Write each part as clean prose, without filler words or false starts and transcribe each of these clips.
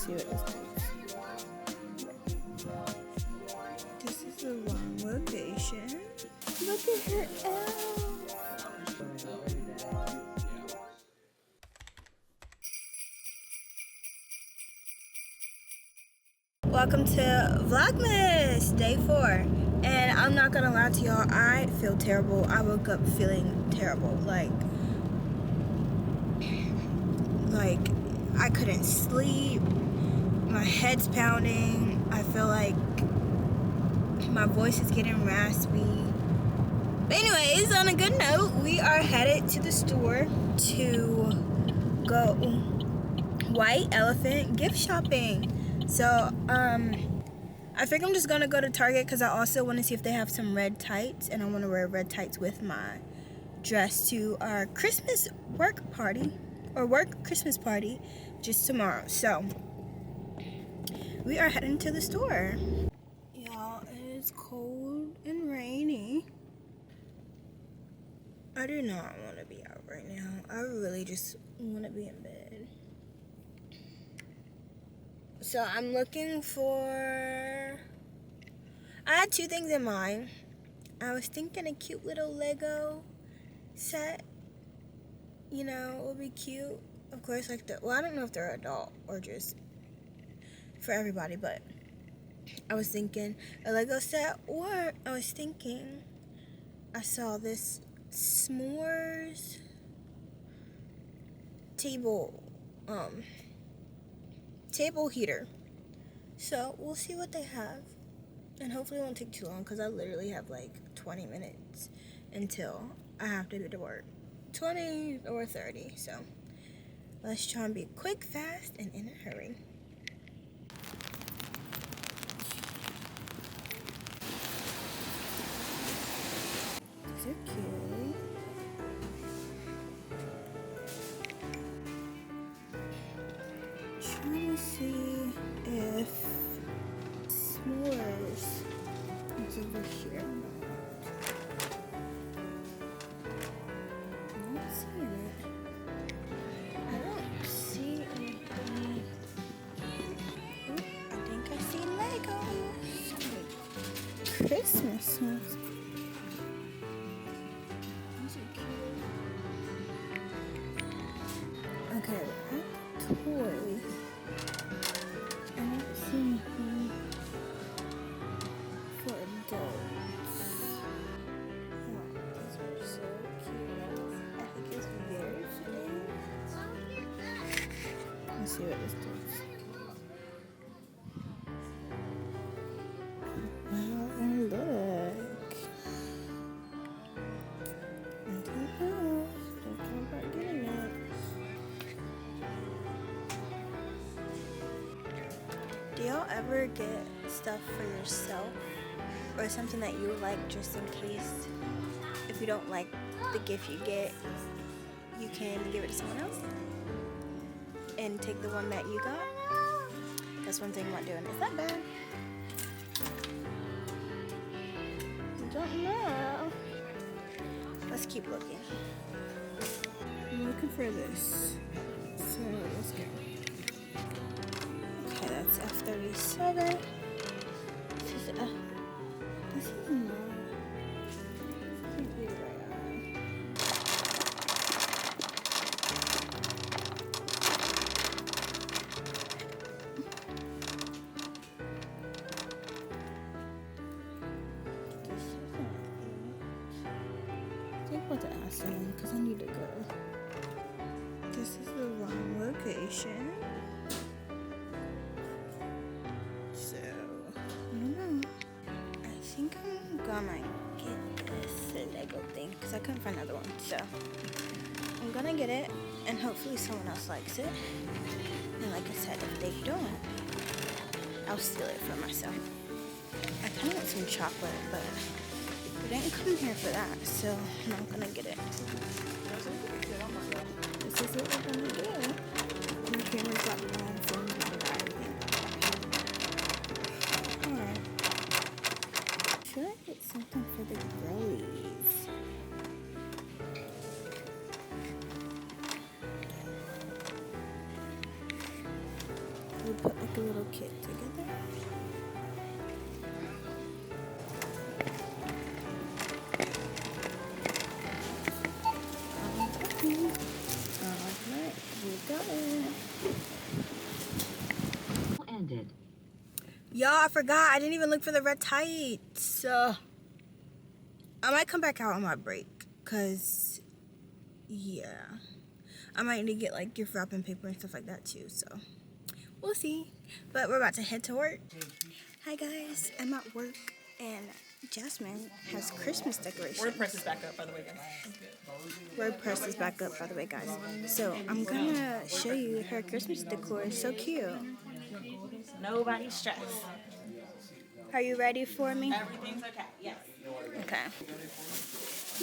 see what this is. This is the wrong location. Look at her elf. Welcome to Vlogmas day 4. And I'm not gonna lie to y'all, I feel terrible. I woke up feeling terrible. Like I couldn't sleep. My head's pounding. I feel like my voice is getting raspy. But anyways, on a good note, we are headed to the store to go White Elephant gift shopping. So, I think I'm just gonna go to Target because I also want to see if they have some red tights, and I want to wear red tights with my dress to our Christmas work party, or work Christmas party, just tomorrow. So, we are heading to the store. Y'all, it is cold and rainy. I do not want to be out right now. I really just want to be in bed. So I'm looking for, I had two things in mind. I was thinking a cute little Lego set, you know, would be cute. Of course, like well, I don't know if they're adult or just for everybody, but I was thinking a Lego set, or I was thinking I saw this s'mores table heater. So we'll see what they have, and hopefully it won't take too long because I literally have like 20 minutes until I have to go to work. 20 or 30. So let's try and be quick, fast, and in a hurry. These are cute. Trying to see if s'mores is over here. I'm not seeing it. I don't see anything. Oh, I think I see Legos. Christmas ones. These are cute. Okay, we're at the toys. I don't see anything for adults. Oh, these are so cute. I think it's very fitting. Let's see what this does. Wow, and look. I don't know. Don't know about getting it. Do y'all ever get stuff for yourself or something that you like just in case if you don't like the gift you get, you can give it to someone else and take the one that you got? That's one thing I'm not doing. Is that bad? I don't know. Let's keep looking. I'm looking for this. So let's go. Okay, that's F37. This is not. Can't be the right eye. This isn't it. I think what to ask them because I need to go. This is the wrong location. So, I don't know. I think I'm gonna get this Lego thing because I couldn't find another one. So, I'm gonna get it and hopefully someone else likes it. And like I said, if they don't, I'll steal it for myself. I kind of want some chocolate, but we didn't come here for that. So, I'm not gonna get it. This is what we're gonna do. My camera's got bad, so I'm gonna buy everything. Alright. Should I get something for the girlies? We'll put like a little kit together. Alright, we got it. Ended. Y'all, I forgot. I didn't even look for the red tights. I might come back out on my break. Because, yeah. I might need to get like gift wrapping paper and stuff like that too. So, we'll see. But we're about to head to work. Hi guys. I'm at work. And Jasmine has Christmas decorations. WordPress is back up, by the way, guys. WordPress is back up, by the way, guys. So I'm gonna show you her Christmas decor. It's so cute. Nobody stress. Are you ready for me? Everything's okay. Yes. Okay.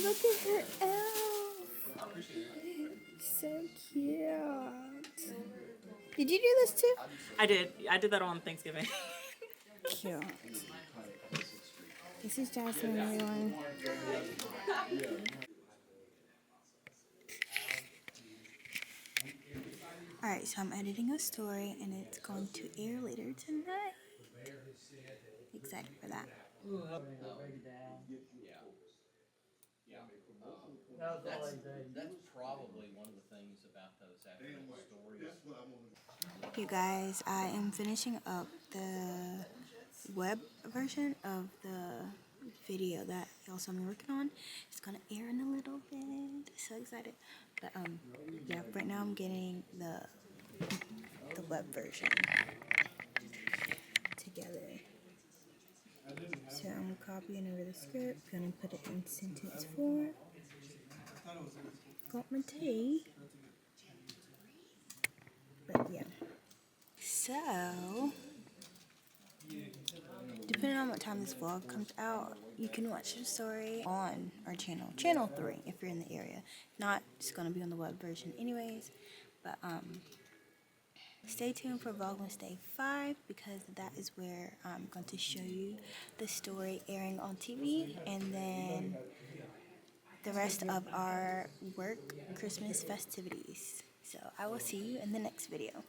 Look at her elf. So cute. Did you do this too? I did. I did that on Thanksgiving. Cute. This is Jasmine, everyone. Alright, so I'm editing a story and it's going to air later tonight. Excited for that. That's probably one of the things about those afternoon stories. You guys, I am finishing up the web version of the video that y'all saw me working on. It's gonna air in a little bit. So excited. But yeah, right now I'm getting the web version together. So I'm copying over the script, gonna put it in sentence form. Got my tea. But yeah. So depending on what time this vlog comes out, you can watch the story on our channel, channel 3, if you're in the area. If not, it's gonna be on the web version anyways. But stay tuned for Vlogmas Day 5 because that is where I'm going to show you the story airing on TV, and then the rest of our work Christmas festivities. So I will see you in the next video.